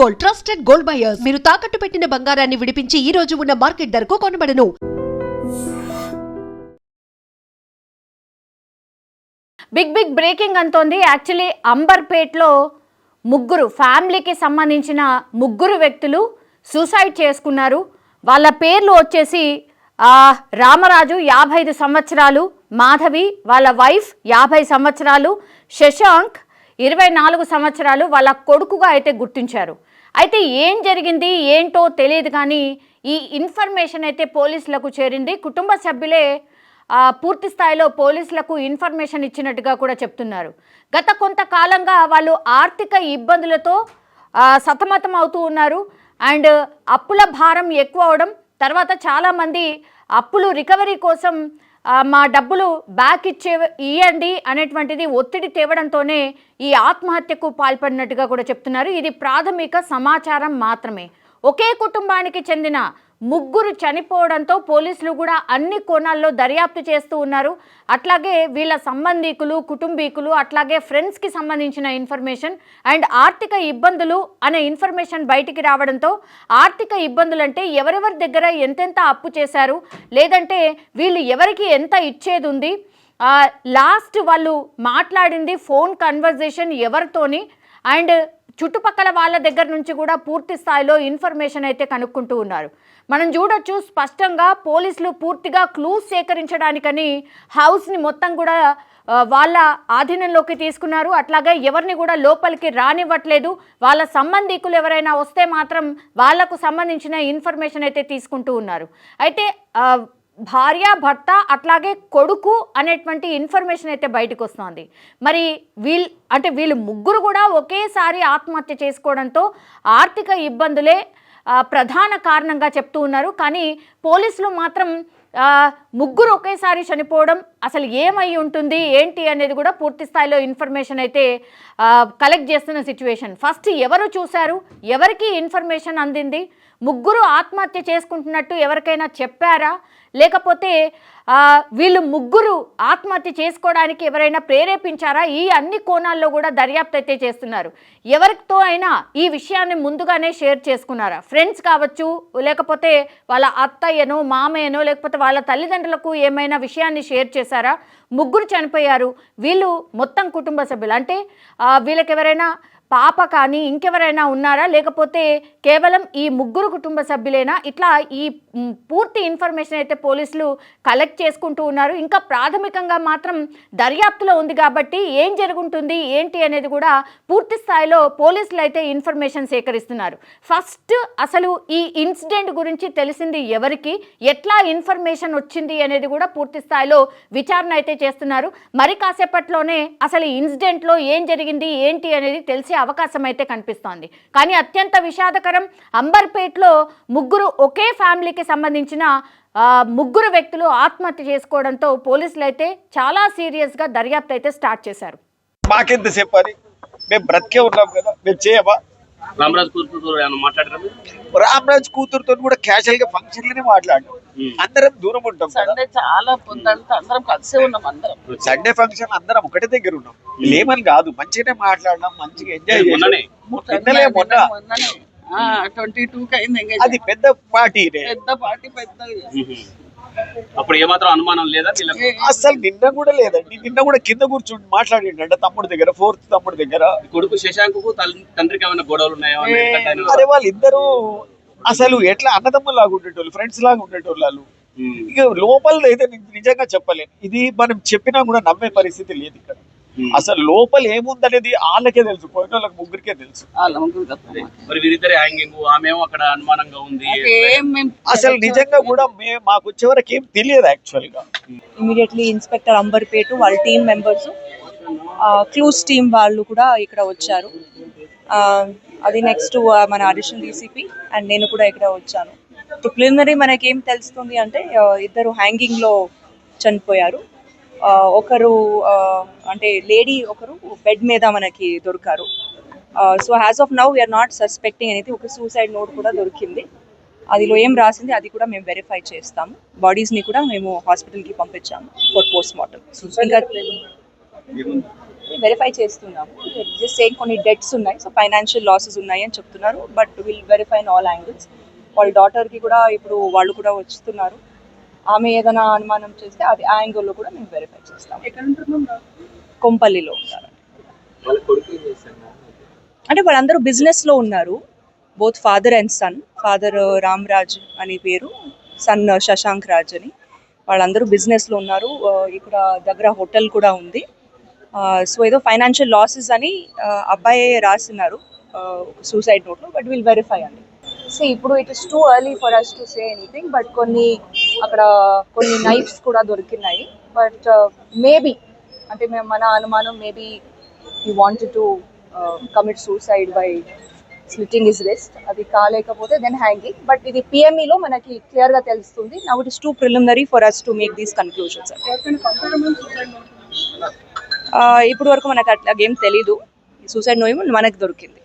Gold, trusted gold buyers. మీరు తాకట్టు పెట్టిన బంగారాన్ని విడిపించి ఈ రోజు ఉన్న మార్కెట్ ధరకు కొనబడను. బిగ్ బ్రేకింగ్ అంతోంది. యాక్చువల్లీ అంబర్పేట్లో ముగ్గురు ఫ్యామిలీకి సంబంధించిన ముగ్గురు వ్యక్తులు సూసైడ్ చేసుకున్నారు. వాళ్ళ పేర్లు వచ్చేసి రామరాజు 55 సంవత్సరాలు, మాధవి వాళ్ళ వైఫ్ 50 సంవత్సరాలు, శశాంక్ 24 సంవత్సరాలు వాళ్ళ కొడుకుగా అయితే గుర్తించారు. అయితే ఏం జరిగింది ఏంటో తెలియదు కానీ ఈ ఇన్ఫర్మేషన్ అయితే పోలీసులకు చేరింది. కుటుంబ సభ్యులే పూర్తి స్థాయిలో పోలీసులకు ఇన్ఫర్మేషన్ ఇచ్చినట్టుగా కూడా చెప్తున్నారు. గత కొంతకాలంగా వాళ్ళు ఆర్థిక ఇబ్బందులతో సతమతం అవుతూ ఉన్నారు. అండ్ అప్పుల భారం ఎక్కువ అవడం, తర్వాత చాలామంది అప్పులు రికవరీ కోసం మా డబ్బులు బ్యాక్ ఇవ్వండి అనేటువంటిది ఒత్తిడి తేవడంతోనే ఈ ఆత్మహత్యకు పాల్పడినట్టుగా కూడా చెప్తున్నారు. ఇది ప్రాథమిక సమాచారం మాత్రమే. ఒకే కుటుంబానికి చెందిన ముగ్గురు చనిపోవడంతో పోలీసులు కూడా అన్ని కోణాల్లో దర్యాప్తు చేస్తూ ఉన్నారు. అట్లాగే వీళ్ళ సంబంధికులు, కుటుంబీకులు, అట్లాగే ఫ్రెండ్స్కి సంబంధించిన ఇన్ఫర్మేషన్ అండ్ ఆర్థిక ఇబ్బందులు అనే ఇన్ఫర్మేషన్ బయటికి రావడంతో ఆర్థిక ఇబ్బందులు అంటే ఎవరెవరి దగ్గర ఎంతెంత అప్పు చేశారు, లేదంటే వీళ్ళు ఎవరికి ఎంత ఇచ్చేది ఉంది, లాస్ట్ వాళ్ళు మాట్లాడింది ఫోన్ కన్వర్జేషన్ ఎవరితోని, అండ్ చుట్టుపక్కల వాళ్ళ దగ్గర నుంచి కూడా పూర్తి స్థాయిలో ఇన్ఫర్మేషన్ అయితే కనుక్కుంటూ ఉన్నారు. మనం చూడొచ్చు స్పష్టంగా పోలీసులు పూర్తిగా క్లూస్ సేకరించడానికని హౌస్ని మొత్తం కూడా వాళ్ళ ఆధీనంలోకి తీసుకున్నారు. అట్లాగే ఎవరిని కూడా లోపలికి రానివ్వట్లేదు. వాళ్ళ సంబంధికులు ఎవరైనా వస్తే మాత్రం వాళ్లకు సంబంధించిన ఇన్ఫర్మేషన్ అయితే తీసుకుంటూ ఉన్నారు. అయితే భార్య, భర్త, అట్లాగే కొడుకు అనేటువంటి ఇన్ఫర్మేషన్ అయితే బయటకు వస్తుంది. మరి వీళ్ళు ముగ్గురు కూడా ఒకేసారి ఆత్మహత్య చేసుకోవడంతో ఆర్థిక ఇబ్బందులే ప్రధాన కారణంగా చెప్తూ ఉన్నారు. కానీ పోలీసులు మాత్రం ముగ్గురు ఒకేసారి చనిపోవడం అసలు ఏమై ఉంటుంది ఏంటి అనేది కూడా పూర్తి స్థాయిలో ఇన్ఫర్మేషన్ అయితే కలెక్ట్ చేస్తున్న సిచ్యువేషన్. ఫస్ట్ ఎవరు చూశారు, ఎవరికి ఇన్ఫర్మేషన్ అందింది, ముగ్గురు ఆత్మహత్య చేసుకుంటున్నట్టు ఎవరికైనా చెప్పారా, లేకపోతే వీళ్ళు ముగ్గురు ఆత్మహత్య చేసుకోవడానికి ఎవరైనా ప్రేరేపించారా, ఈ అన్ని కోణాల్లో కూడా దర్యాప్తు అయితే చేస్తున్నారు. ఎవరితో అయినా ఈ విషయాన్ని ముందుగానే షేర్ చేసుకున్నారా, ఫ్రెండ్స్ కావచ్చు, లేకపోతే వాళ్ళ అత్తయ్యనో మామయ్యనో లేకపోతే వాళ్ళ తల్లిదండ్రులకు ఏమైనా విషయాన్ని షేర్ చేశారా? ముగ్గురు చనిపోయారు, వీళ్ళు మొత్తం కుటుంబ సభ్యులు అంటే వీళ్ళకి ఎవరైనా పాప కానీ ఇంకెవరైనా ఉన్నారా, లేకపోతే కేవలం ఈ ముగ్గురు కుటుంబ సభ్యులేనా? ఇట్లా ఈ పూర్తి ఇన్ఫర్మేషన్ అయితే పోలీసులు కలెక్ట్ చేసుకుంటూ ఉన్నారు. ఇంకా ప్రాథమికంగా మాత్రం దర్యాప్తులో ఉంది కాబట్టి ఏం జరుగుతుంది ఏంటి అనేది కూడా పూర్తి స్థాయిలో పోలీసులు అయితే ఇన్ఫర్మేషన్ సేకరిస్తున్నారు. ఫస్ట్ అసలు ఈ ఇన్సిడెంట్ గురించి తెలిసింది ఎవరికి, ఎట్లా ఇన్ఫర్మేషన్ వచ్చింది అనేది కూడా పూర్తి స్థాయిలో విచారణ అయితే చేస్తున్నారు. మరి కాసేపట్లోనే అసలు ఈ ఇన్సిడెంట్లో ఏం జరిగింది ఏంటి అనేది తెలిసే అవకాశం అయితే కనిపిస్తోంది. కానీ అత్యంత విషాదకరం, అంబర్పేట్లో ముగ్గురు ఒకే ఫ్యామిలీకి సంబంధించిన ముగ్గురు వ్యక్తులు ఆత్మహత్య చేసుకోవడంతో పోలీసులు అయితే చాలా సీరియస్గా దర్యాప్తు అయితే స్టార్ట్ చేశారు. మాకెంతసేపు అని మేము బ్రతికే ఉన్నాం కదా, మేము చేయమా? రామరాజ్ కూతురుతో కూడా క్యాజువల్ గా ఫంక్షన్ లోనే మాట్లాడినాం. అందరం దూరం ఉంటాం. సండే చాలా పొందంటే అందరం కలిసే ఉన్నాం. అందరం సండే ఫంక్షన్ అందరం ఒకటే దగ్గర ఉన్నాం. లేమని కాదు, మంచిగానే మాట్లాడినాం, మంచిగా ఎంజాయ్ చేసాం. 22కి అయింది. అది పెద్ద పార్టీ, అప్పుడు ఏమాత్రం అనుమానం లేదా? అసలు నిన్న కూడా లేదండి. నిన్న కూడా కింద కూర్చుండి మాట్లాడిండ తమ్ముడి దగ్గర, 4th తమ్ముడి దగ్గర. కొడుకు శశాంకు తండ్రికి ఏమైనా గొడవలు ఉన్నాయా? అరే వాళ్ళిద్దరూ అసలు ఎట్లా అన్నదమ్ములు లాగా ఉండేటోళ్ళు, ఫ్రెండ్స్ లాగా ఉండేటోళ్ళు వాళ్ళు. ఇక లోపల అయితే నిజంగా చెప్పలేను. ఇది మనం చెప్పినా కూడా నమ్మే పరిస్థితి లేదు ఇక్కడ. అసలు లోపల ఏముందనేది వాళ్ళకే తెలుసు, పోయిన వాళ్ళకి ముగ్గురికే తెలుసు. అసలు నిజంగా కూడా మాకు వచ్చే వరకు ఏం తెలియదు యాక్చువల్ గా. ఇమీడియట్లీ ఇన్స్పెక్టర్ అంబర్పేట వాళ్ళ టీం మెంబర్స్, క్లూస్ టీం వాళ్ళు కూడా ఇక్కడ వచ్చారు. అది నెక్స్ట్ మన అడిషనల్ డీసీపీ అండ్ నేను కూడా ఇక్కడ వచ్చాను. ప్రిలిమినరీ మనకేం తెలుస్తుంది అంటే ఇద్దరు హ్యాంగింగ్ లో చనిపోయారు. ఒకరు అంటే లేడీ ఒకరు బెడ్ మీద మనకి దొరికారు. So as of now we're not suspecting అనేది. ఒక సూసైడ్ నోట్ కూడా దొరికింది, అదిలో ఏం రాసింది అది కూడా మేము వెరిఫై చేస్తాము. బాడీస్ని కూడా మేము హాస్పిటల్కి పంపించాము ఫర్ పోస్ట్ మార్టం. వెరిఫై చేస్తున్నాము. జస్ట్ సేమ్ కొన్ని డెట్స్ ఉన్నాయి, సో ఫైనాన్షియల్ లాసెస్ ఉన్నాయి అని చెప్తున్నారు. But will verify in all angles. వాళ్ళ డాటర్కి కూడా ఇప్పుడు వాళ్ళు కూడా వస్తున్నారు. ఆమె ఏదైనా అనుమానం చేస్తే అది ఆ యాంగిల్లో కూడా మేము వెరిఫై చేస్తాం. కొంపల్లిలో ఉంటారు. అంటే వాళ్ళందరూ బిజినెస్లో ఉన్నారు. Both father and son. Father Ramraj అని పేరు, సన్ శశాంక్ రాజ్ అని. వాళ్ళందరూ బిజినెస్లో ఉన్నారు. ఇక్కడ దగ్గర హోటల్ కూడా ఉంది. సో ఏదో ఫైనాన్షియల్ లాసెస్ అని అబ్బాయి రాసినారు సూసైడ్ నోట్లో. బట్ విల్ వెరిఫై అండి. సో ఇప్పుడు it is too early for us to say anything. But అక్కడ కొన్ని నైఫ్స్ కూడా దొరికినాయి. బట్ మేబీ అంటే మన అనుమానం maybe he wanted to commit suicide by slitting his wrist. అది కాలేకపోతే దెన్ హ్యాంగింగ్. బట్ ఇది పిఎంఈలో మనకి క్లియర్గా తెలుస్తుంది. Now it is too preliminary for us to make these conclusions. ఇప్పుడు వరకు మనకు అట్లా ఏం తెలీదు. సూసైడ్ నోట్ మనకు దొరికింది.